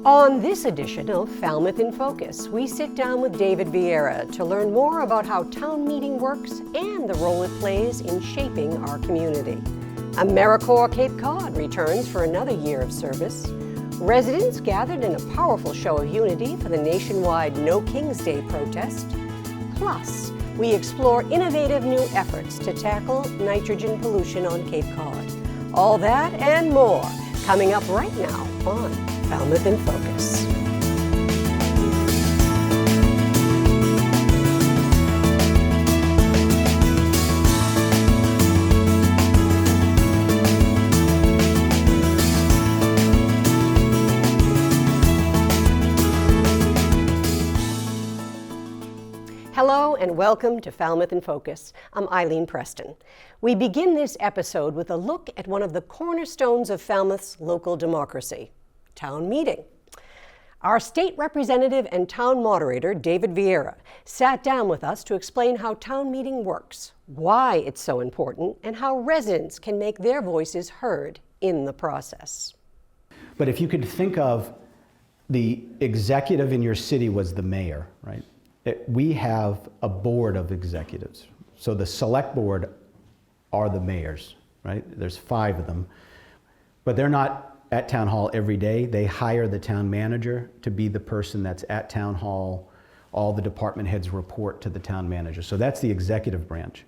On this edition of Falmouth in Focus, we sit down with David Vieira to learn more about how town meeting works and the role it plays in shaping our community. AmeriCorps Cape Cod returns for another year of service. Residents gathered in a powerful show of unity for the nationwide No King's Day protest. Plus, we explore innovative new efforts to tackle nitrogen pollution on Cape Cod. All that and more coming up right now on Falmouth in Focus. Hello and welcome to Falmouth in Focus. I'm Eileen Preston. We begin this episode with a look at one of the cornerstones of Falmouth's local democracy, town meeting. Our state representative and town moderator, David Vieira, sat down with us to explain how town meeting works, why it's so important, and how residents can make their voices heard in the process. But if you could think of the executive in your city was the mayor, right? We have a board of executives. So the select board are the mayors, right? There's 5 of them, but they're not at town hall every day. They hire the town manager to be the person that's at town hall. All the department heads report to the town manager. So that's the executive branch.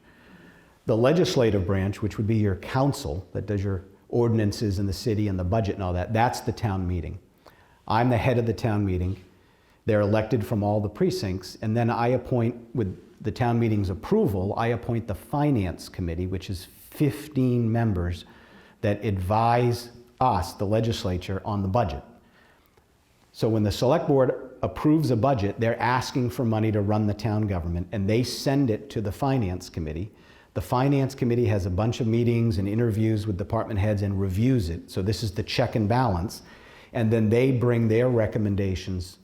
The legislative branch, which would be your council that does your ordinances in the city and the budget and all that, that's the town meeting. I'm the head of the town meeting. They're elected from all the precincts, and then I appoint, with the town meeting's approval, I appoint the finance committee, which is 15 members that advise us, the legislature, on the budget. So when the select board approves a budget, they're asking for money to run the town government, and they send it to the finance committee. The finance committee has a bunch of meetings and interviews with department heads and reviews it. So this is the check and balance, and then they bring their recommendations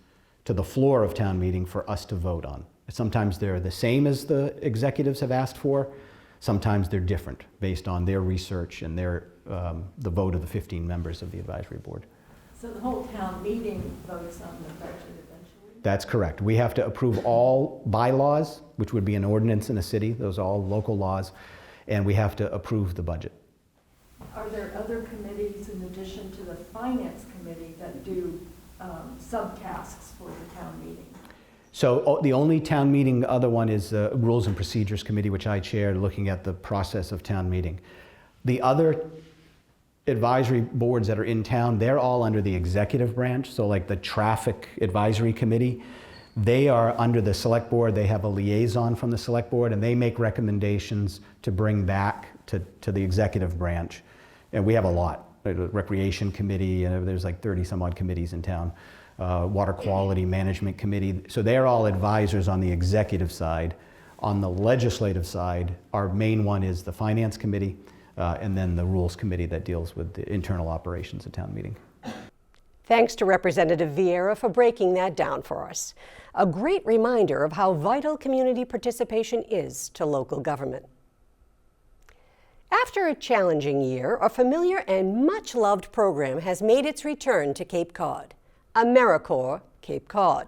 to the floor of town meeting for us to vote on. Sometimes they're the same as the executives have asked for. Sometimes they're different based on their research and their the vote of the 15 members of the advisory board. So the whole town meeting votes on the budget eventually? That's correct. We have to approve all bylaws, which would be an ordinance in a city. Those are all local laws, and we have to approve the budget. Are there other committees in addition to the finance committee that do subtasks for the town meeting? So the only town meeting, the other one is the Rules and Procedures Committee, which I chair, looking at the process of town meeting. The other advisory boards that are in town, they're all under the executive branch. So like the Traffic Advisory Committee, they are under the select board. They have a liaison from the select board, and they make recommendations to bring back to the executive branch. And we have a lot. Recreation Committee, and there's like 30 some odd committees in town. Water Quality Management Committee. So they're all advisors on the executive side. On the legislative side, our main one is the Finance Committee, and then the Rules Committee that deals with the internal operations of town meeting. Thanks to Representative Vieira for breaking that down for us. A great reminder of how vital community participation is to local government. After a challenging year, a familiar and much-loved program has made its return to Cape Cod, AmeriCorps Cape Cod.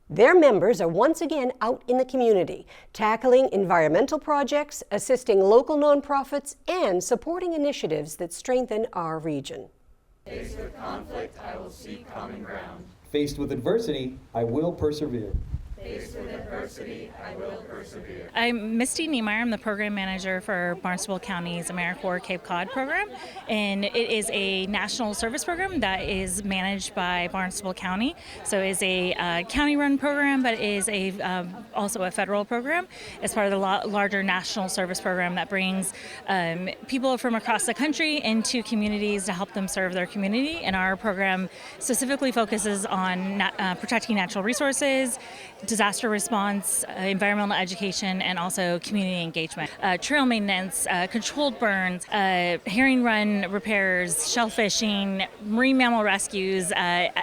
Their members are once again out in the community, tackling environmental projects, assisting local nonprofits, and supporting initiatives that strengthen our region. Faced with conflict, I will seek common ground. Faced with adversity, I will persevere. Faced with adversity, I will persevere. I'm Misty Niemeyer. I'm the program manager for Barnstable County's AmeriCorps Cape Cod program, and it is a national service program that is managed by Barnstable County. So it's a county-run program, but is also a federal program. It's part of the larger national service program that brings people from across the country into communities to help them serve their community. And our program specifically focuses on protecting natural resources, disaster response, environmental education, and also community engagement. Trail maintenance, controlled burns, herring run repairs, shellfishing, marine mammal rescues,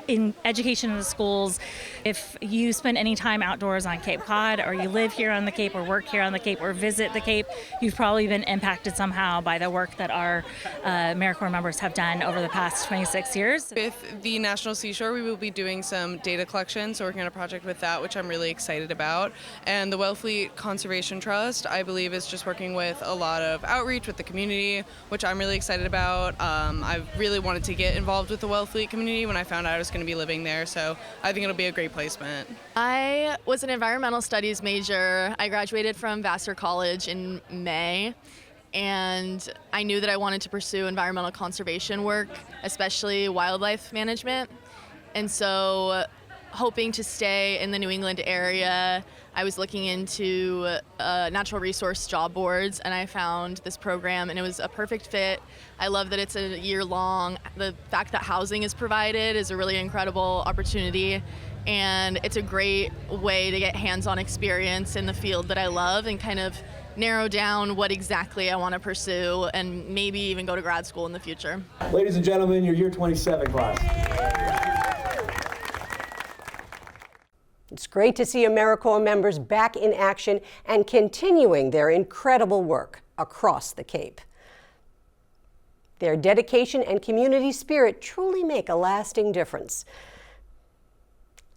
in education in the schools. If you spend any time outdoors on Cape Cod, or you live here on the Cape, or work here on the Cape, or visit the Cape, you've probably been impacted somehow by the work that our AmeriCorps members have done over the past 26 years. With the National Seashore, we will be doing some data collection, so working on a project with that, which I'm really excited about. And the Wellfleet Conservation Trust, I believe, is just working with a lot of outreach with the community, which I'm really excited about. I really wanted to get involved with the Wellfleet community when I found out I was going to be living there, so I think it'll be a great placement. I was an environmental studies major. I graduated from Vassar College in May, and I knew that I wanted to pursue environmental conservation work, especially wildlife management. And so, hoping to stay in the New England area, I was looking into natural resource job boards, and I found this program, and it was a perfect fit. I love that it's a year-long. The fact that housing is provided is a really incredible opportunity, and it's a great way to get hands-on experience in the field that I love and kind of narrow down what exactly I want to pursue and maybe even go to grad school in the future. Ladies and gentlemen, your year 27 class. It's great to see AmeriCorps members back in action and continuing their incredible work across the Cape. Their dedication and community spirit truly make a lasting difference.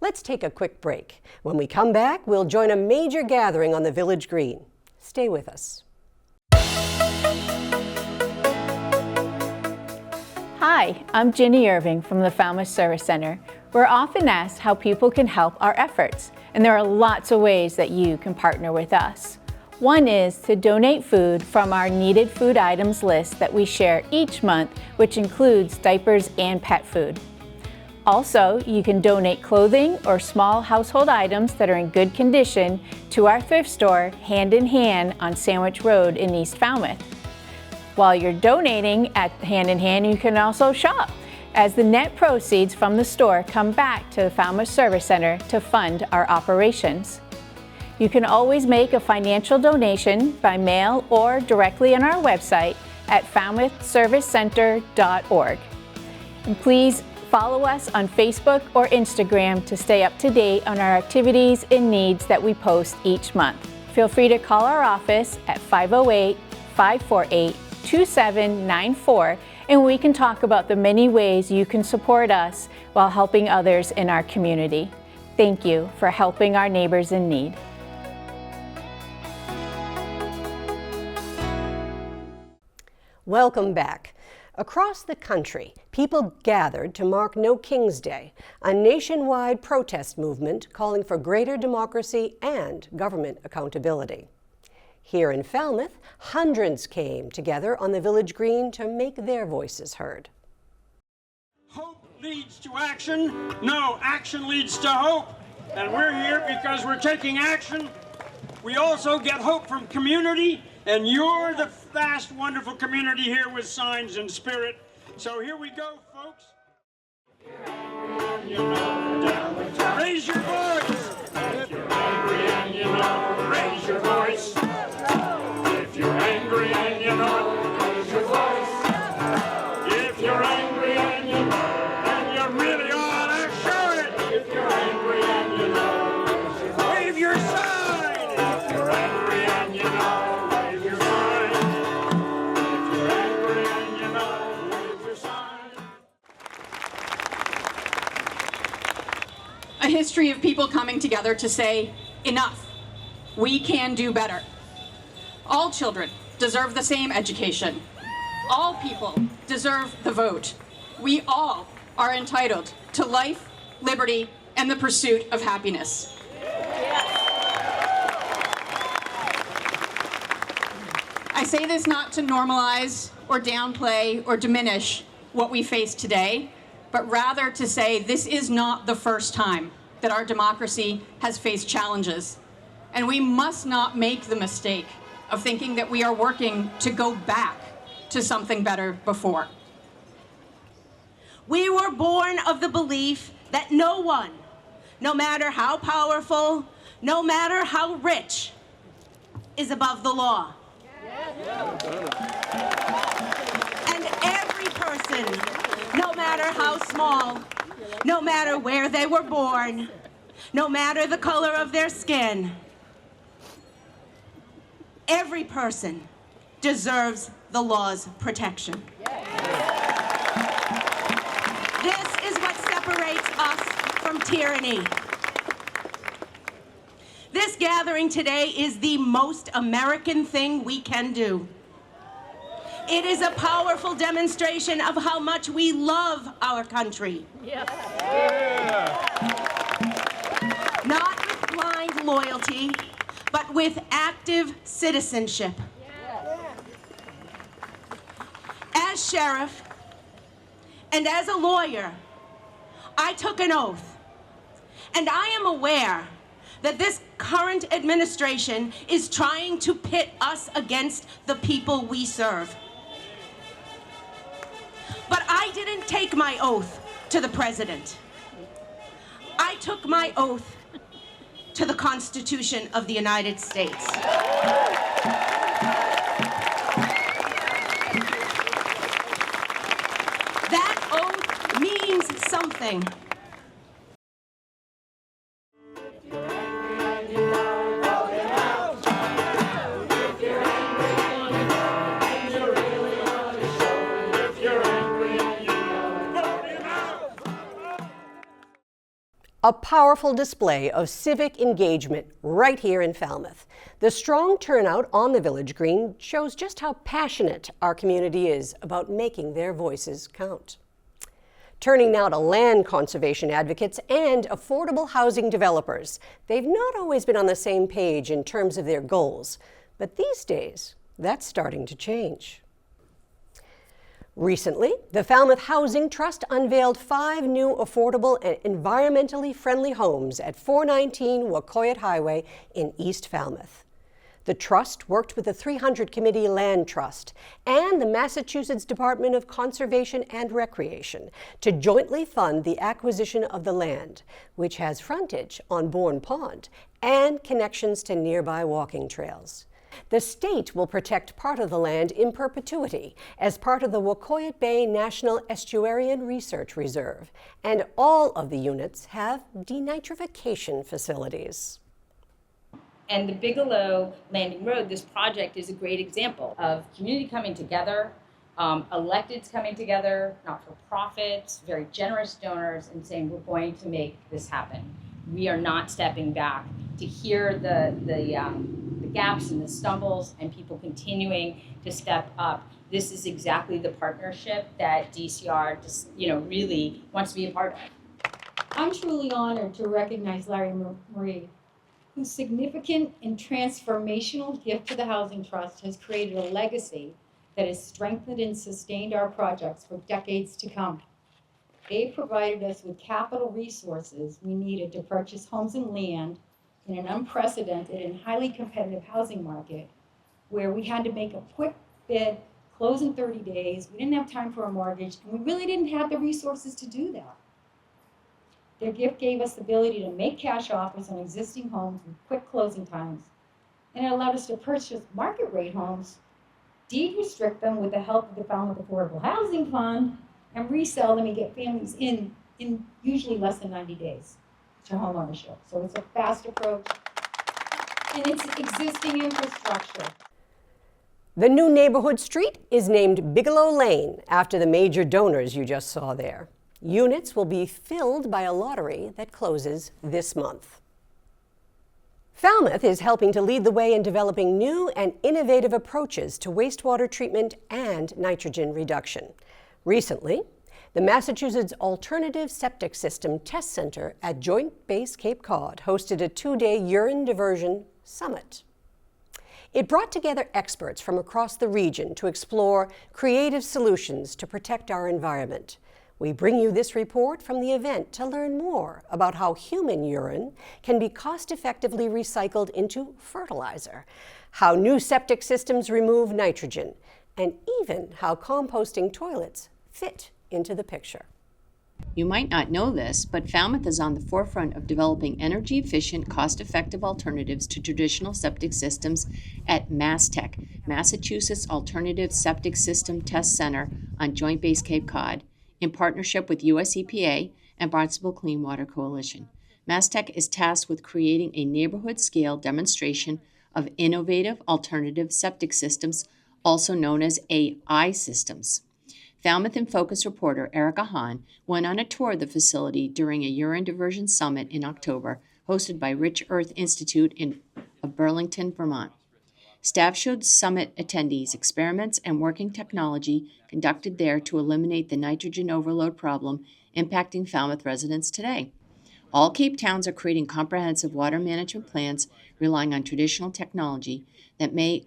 Let's take a quick break. When we come back, we'll join a major gathering on the Village Green. Stay with us. Hi, I'm Ginny Irving from the Falmouth Service Center. We're often asked how people can help our efforts, and there are lots of ways that you can partner with us. One is to donate food from our needed food items list that we share each month, which includes diapers and pet food. Also, you can donate clothing or small household items that are in good condition to our thrift store, Hand in Hand on Sandwich Road in East Falmouth. While you're donating at Hand in Hand, you can also shop, as the net proceeds from the store come back to the Falmouth Service Center to fund our operations. You can always make a financial donation by mail or directly on our website at falmouthservicecenter.org. And please follow us on Facebook or Instagram to stay up to date on our activities and needs that we post each month. Feel free to call our office at 508-548-2794, and we can talk about the many ways you can support us while helping others in our community. Thank you for helping our neighbors in need. Welcome back. Across the country, people gathered to mark No King's Day, a nationwide protest movement calling for greater democracy and government accountability. Here in Falmouth, hundreds came together on the Village Green to make their voices heard. Hope leads to action. No, action leads to hope. And we're here because we're taking action. We also get hope from community, and you're the vast, wonderful community here with signs and spirit. So here we go, folks. Raise your voice. If you're angry and you know, raise your voice. If you're angry and you know, raise your voice. If you're angry and you know, and you really ought to show it. If you're angry and you know, wave your sign. If you're angry and you know, wave your sign. If you're angry and you know, wave your sign. A history of people coming together to say, enough. We can do better. All children deserve the same education. All people deserve the vote. We all are entitled to life, liberty, and the pursuit of happiness. I say this not to normalize or downplay or diminish what we face today, but rather to say this is not the first time that our democracy has faced challenges. And we must not make the mistake of thinking that we are working to go back to something better before. We were born of the belief that no one, no matter how powerful, no matter how rich, is above the law. And every person, no matter how small, no matter where they were born, no matter the color of their skin, every person deserves the law's protection. This is what separates us from tyranny. This gathering today is the most American thing we can do. It is a powerful demonstration of how much we love our country. Yeah. Not with blind loyalty, but with active citizenship. As sheriff and as a lawyer, I took an oath, and I am aware that this current administration is trying to pit us against the people we serve. But I didn't take my oath to the president. I took my oath to the Constitution of the United States. That oath means something. A powerful display of civic engagement right here in Falmouth. The strong turnout on the Village Green shows just how passionate our community is about making their voices count. Turning now to land conservation advocates and affordable housing developers. They've not always been on the same page in terms of their goals, but these days, that's starting to change. Recently, the Falmouth Housing Trust unveiled 5 new affordable and environmentally friendly homes at 419 Wacoyet Highway in East Falmouth. The trust worked with the 300 Committee Land Trust and the Massachusetts Department of Conservation and Recreation to jointly fund the acquisition of the land, which has frontage on Bourne Pond and connections to nearby walking trails. The state will protect part of the land in perpetuity as part of the Wacoyet Bay National Estuarian Research Reserve, and all of the units have denitrification facilities. And the Bigelow Landing Road, this project is a great example of community coming together, electeds coming together, not-for-profits, very generous donors, and saying we're going to make this happen. We are not stepping back to hear the gaps and the stumbles and people continuing to step up. This is exactly the partnership that DCR just, really wants to be a part of. I'm truly honored to recognize Larry Marie, whose significant and transformational gift to the Housing Trust has created a legacy that has strengthened and sustained our projects for decades to come. They provided us with capital resources we needed to purchase homes and land in an unprecedented and highly competitive housing market where we had to make a quick bid, close in 30 days, we didn't have time for a mortgage, and we really didn't have the resources to do that. Their gift gave us the ability to make cash offers on existing homes with quick closing times, and it allowed us to purchase market rate homes, deed restrict them with the help of the Falmouth Affordable Housing Fund, and resell them and get families in usually less than 90 days to home ownership. So it's a fast approach, and it's existing infrastructure. The new neighborhood street is named Bigelow Lane after the major donors you just saw there. Units will be filled by a lottery that closes this month. Falmouth is helping to lead the way in developing new and innovative approaches to wastewater treatment and nitrogen reduction. Recently, the Massachusetts Alternative Septic System Test Center at Joint Base Cape Cod hosted a 2-day Urine Diversion Summit. It brought together experts from across the region to explore creative solutions to protect our environment. We bring you this report from the event to learn more about how human urine can be cost-effectively recycled into fertilizer, how new septic systems remove nitrogen, and even how composting toilets fit into the picture. You might not know this, but Falmouth is on the forefront of developing energy-efficient, cost-effective alternatives to traditional septic systems at MassTech, Massachusetts Alternative Septic System Test Center on Joint Base Cape Cod, in partnership with US EPA and Barnstable Clean Water Coalition. MassTech is tasked with creating a neighborhood-scale demonstration of innovative alternative septic systems, also known as AI systems. Falmouth in Focus reporter Erica Hahn went on a tour of the facility during a Urine Diversion Summit in October, hosted by Rich Earth Institute of Burlington, Vermont. Staff showed summit attendees experiments and working technology conducted there to eliminate the nitrogen overload problem impacting Falmouth residents today. All Cape towns are creating comprehensive water management plans relying on traditional technology that may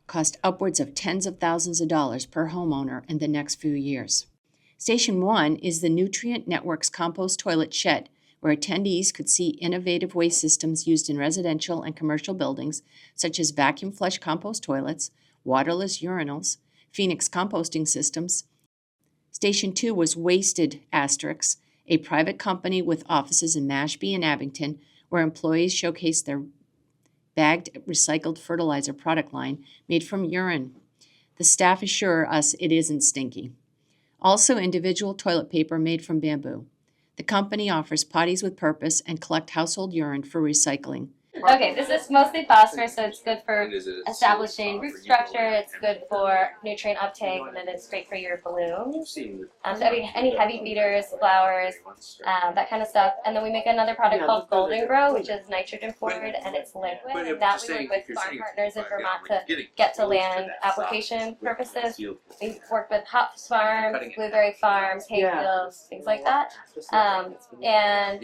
cost upwards of tens of thousands of dollars per homeowner in the next few years. Station 1 is the Nutrient Network's compost toilet shed, where attendees could see innovative waste systems used in residential and commercial buildings, such as vacuum flush compost toilets, waterless urinals, Phoenix composting systems. Station 2 was Wasted Asterix, a private company with offices in Mashpee and Abington, where employees showcased their bagged recycled fertilizer product line made from urine. The staff assure us it isn't stinky. Also, individual toilet paper made from bamboo. The company offers potties with purpose and collect household urine for recycling. Okay, this is mostly phosphorus, so it's good for establishing root structure, it's good for nutrient uptake, and then it's great for your balloons. So any heavy feeders, flowers, that kind of stuff. And then we make another product called Golden Grow, which is nitrogen forward and it's liquid. And that we work with farm partners in Vermont to get to land application purposes. We work with hops farms, blueberry farms, hay fields, things like that. And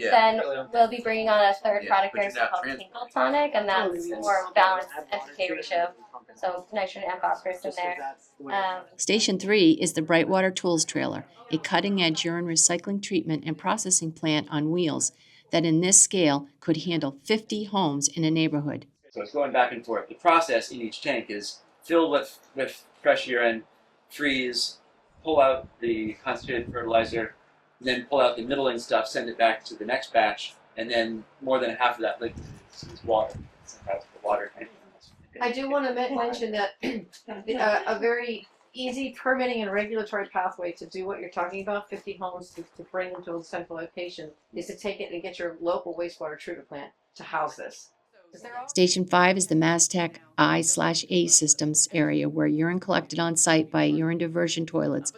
then we'll be bringing on a third product very soon called Tinkle Tonic, and that's more balanced NPK ratio, so nitrogen and phosphorus in there. Station 3 is the Brightwater Tools Trailer, a cutting-edge urine recycling treatment and processing plant on wheels that in this scale could handle 50 homes in a neighborhood. So it's going back and forth. The process in each tank is filled with fresh urine, freeze, pull out the concentrated fertilizer, then pull out the middling stuff, send it back to the next batch, and then more than half of that liquid is water. That's the water tank. I do want to mention that a very easy permitting and regulatory pathway to do what you're talking about, 50 homes to bring them to a central location, is to take it and get your local wastewater treatment plant to house this. Station 5 is the MassTech I/A systems area where urine collected on site by urine diversion toilets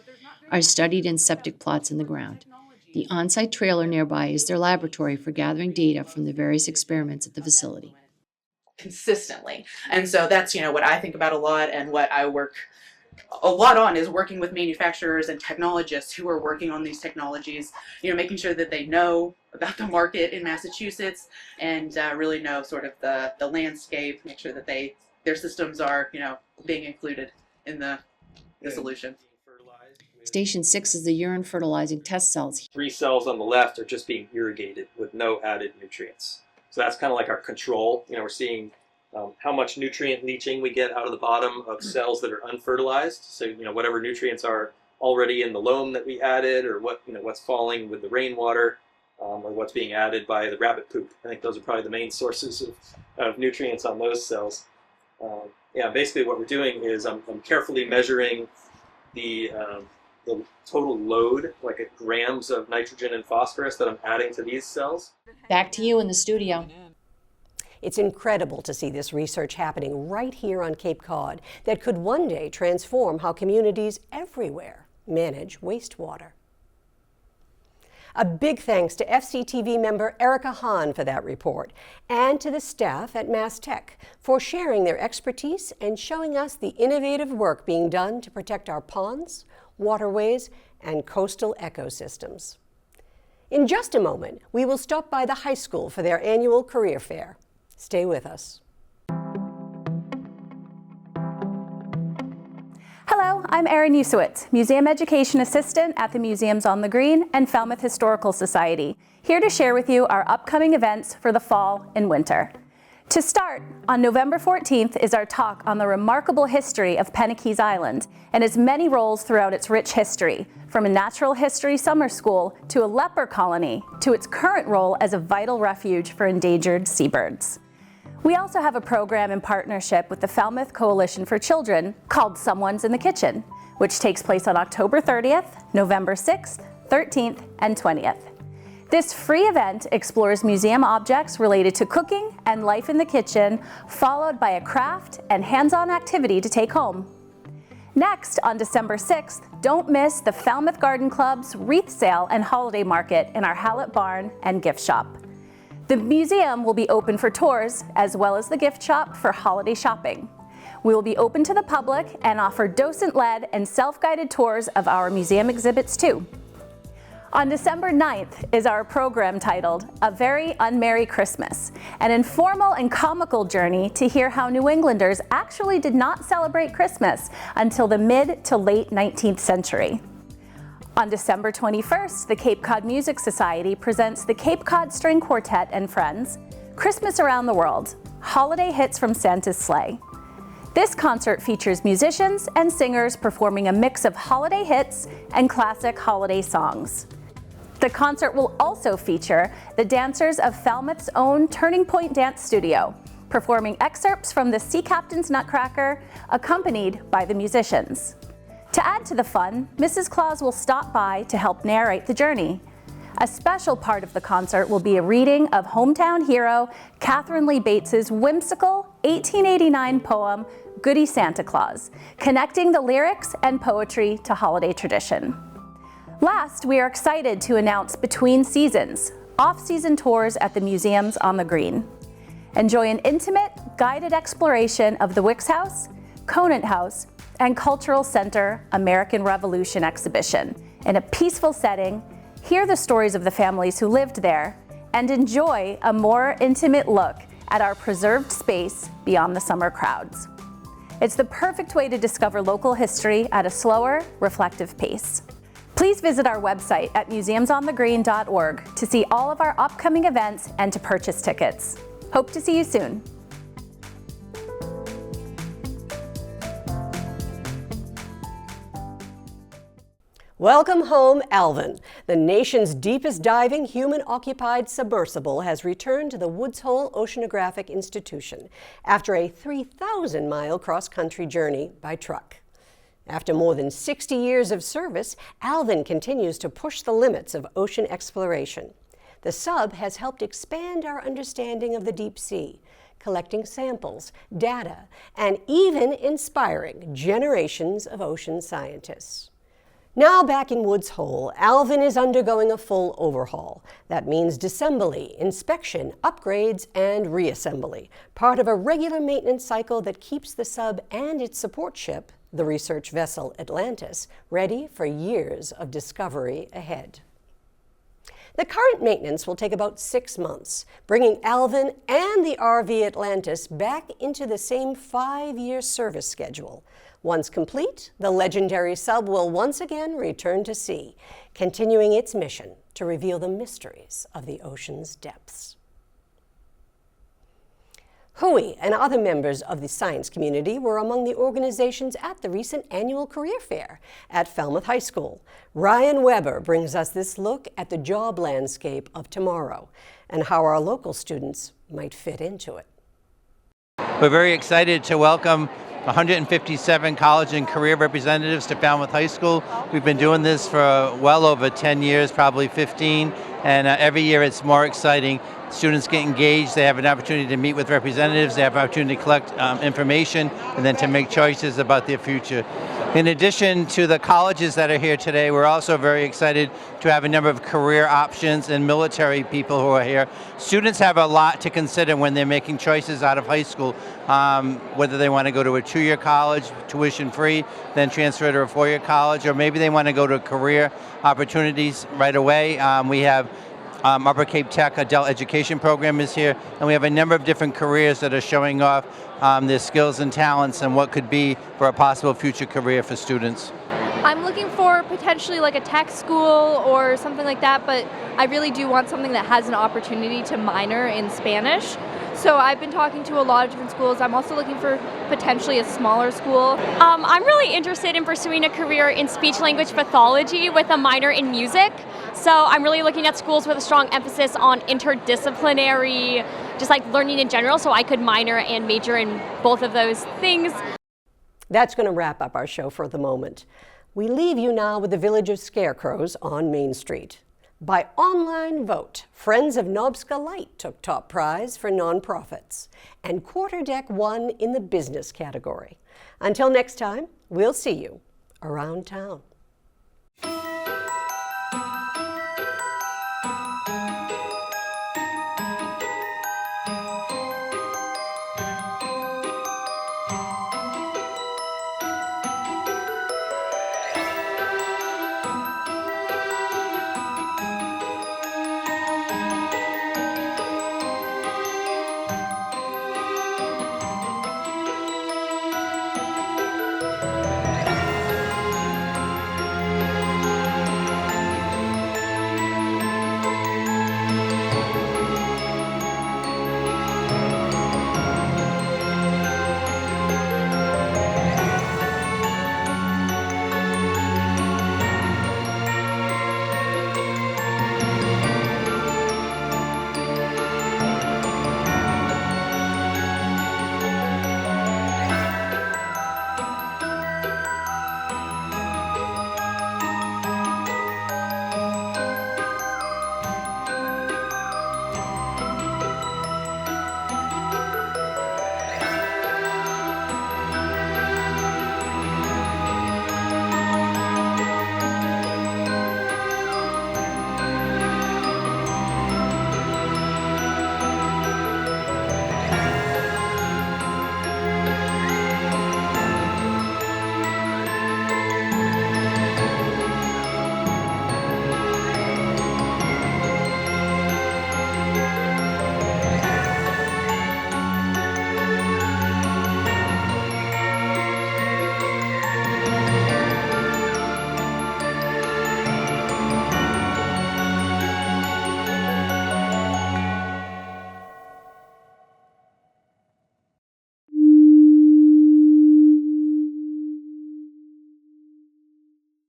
are studied in septic plots in the ground. The on-site trailer nearby is their laboratory for gathering data from the various experiments at the facility. Consistently. And so that's, what I think about a lot, and what I work a lot on is working with manufacturers and technologists who are working on these technologies, making sure that they know about the market in Massachusetts and really know sort of the landscape, make sure that their systems are, being included in the solution. Station 6 is the urine fertilizing test cells. 3 cells on the left are just being irrigated with no added nutrients. So that's kind of like our control. We're seeing how much nutrient leaching we get out of the bottom of cells that are unfertilized. So, whatever nutrients are already in the loam that we added, or what's falling with the rainwater, or what's being added by the rabbit poop. I think those are probably the main sources of nutrients on those cells. Basically what we're doing is I'm carefully measuring the total load, like grams of nitrogen and phosphorus that I'm adding to these cells. Back to you in the studio. It's incredible to see this research happening right here on Cape Cod that could one day transform how communities everywhere manage wastewater. A big thanks to FCTV member Erica Hahn for that report, and to the staff at MassTech for sharing their expertise and showing us the innovative work being done to protect our ponds, waterways, and coastal ecosystems. In just a moment, we will stop by the high school for their annual career fair. Stay with us. Hello, I'm Erin Usowitz, Museum Education Assistant at the Museums on the Green and Falmouth Historical Society, here to share with you our upcoming events for the fall and winter. To start, on November 14th is our talk on the remarkable history of Penakees Island and its many roles throughout its rich history, from a natural history summer school to a leper colony to its current role as a vital refuge for endangered seabirds. We also have a program in partnership with the Falmouth Coalition for Children called Someone's in the Kitchen, which takes place on October 30th, November 6th, 13th, and 20th. This free event explores museum objects related to cooking and life in the kitchen, followed by a craft and hands-on activity to take home. Next, on December 6th, don't miss the Falmouth Garden Club's wreath sale and holiday market in our Hallett Barn and gift shop. The museum will be open for tours, as well as the gift shop for holiday shopping. We will be open to the public and offer docent-led and self-guided tours of our museum exhibits too. On December 9th is our program titled A Very Unmerry Christmas, an informal and comical journey to hear how New Englanders actually did not celebrate Christmas until the mid to late 19th century. On December 21st, the Cape Cod Music Society presents the Cape Cod String Quartet and Friends, Christmas Around the World, holiday hits from Santa's sleigh. This concert features musicians and singers performing a mix of holiday hits and classic holiday songs. The concert will also feature the dancers of Falmouth's own Turning Point Dance Studio, performing excerpts from the Sea Captain's Nutcracker, accompanied by the musicians. To add to the fun, Mrs. Claus will stop by to help narrate the journey. A special part of the concert will be a reading of hometown hero Catherine Lee Bates's whimsical 1889 poem, Goody Santa Claus, connecting the lyrics and poetry to holiday tradition. Last, we are excited to announce Between Seasons, off-season tours at the museums on the Green. Enjoy an intimate, guided exploration of the Wicks House, Conant House, and Cultural Center American Revolution exhibition in a peaceful setting, hear the stories of the families who lived there, and enjoy a more intimate look at our preserved space beyond the summer crowds. It's the perfect way to discover local history at a slower, reflective pace. Please visit our website at museumsonthegreen.org to see all of our upcoming events and to purchase tickets. Hope to see you soon. Welcome home, Alvin. The nation's deepest diving human-occupied submersible has returned to the Woods Hole Oceanographic Institution after a 3,000-mile cross-country journey by truck. After more than 60 years of service, Alvin continues to push the limits of ocean exploration. The sub has helped expand our understanding of the deep sea, collecting samples, data, and even inspiring generations of ocean scientists. Now back in Woods Hole, Alvin is undergoing a full overhaul. That means disassembly, inspection, upgrades, and reassembly, part of a regular maintenance cycle that keeps the sub and its support ship, the research vessel Atlantis, ready for years of discovery ahead. The current maintenance will take about 6 months, bringing Alvin and the RV Atlantis back into the same 5-year service schedule. Once complete, the legendary sub will once again return to sea, continuing its mission to reveal the mysteries of the ocean's depths. Hui and other members of the science community were among the organizations at the recent annual career fair at Falmouth High School. Ryan Weber brings us this look at the job landscape of tomorrow and how our local students might fit into it. We're very excited to welcome 157 college and career representatives to Falmouth High School. We've been doing this for well over 10 years, probably 15, and every year it's more exciting. Students get engaged, they have an opportunity to meet with representatives, they have an opportunity to collect information, and then to make choices about their future. In addition to the colleges that are here today, we're also very excited to have a number of career options and military people who are here. Students have a lot to consider when they're making choices out of high school, whether they want to go to a 2-year college, tuition-free, then transfer to a 4-year college, or maybe they want to go to career opportunities right away. We have Upper Cape Tech Adult Education Program is here, and we have a number of different careers that are showing off their skills and talents and what could be for a possible future career for students. I'm looking for potentially like a tech school or something like that, but I really do want something that has an opportunity to minor in Spanish. So I've been talking to a lot of different schools. I'm also looking for potentially a smaller school. I'm really interested in pursuing a career in speech-language pathology with a minor in music. So I'm really looking at schools with a strong emphasis on interdisciplinary, just like learning in general, so I could minor and major in both of those things. That's going to wrap up our show for the moment. We leave you now with the Village of Scarecrows on Main Street. By online vote, Friends of Nobska Light took top prize for nonprofits, and Quarterdeck won in the business category. Until next time, we'll see you around town.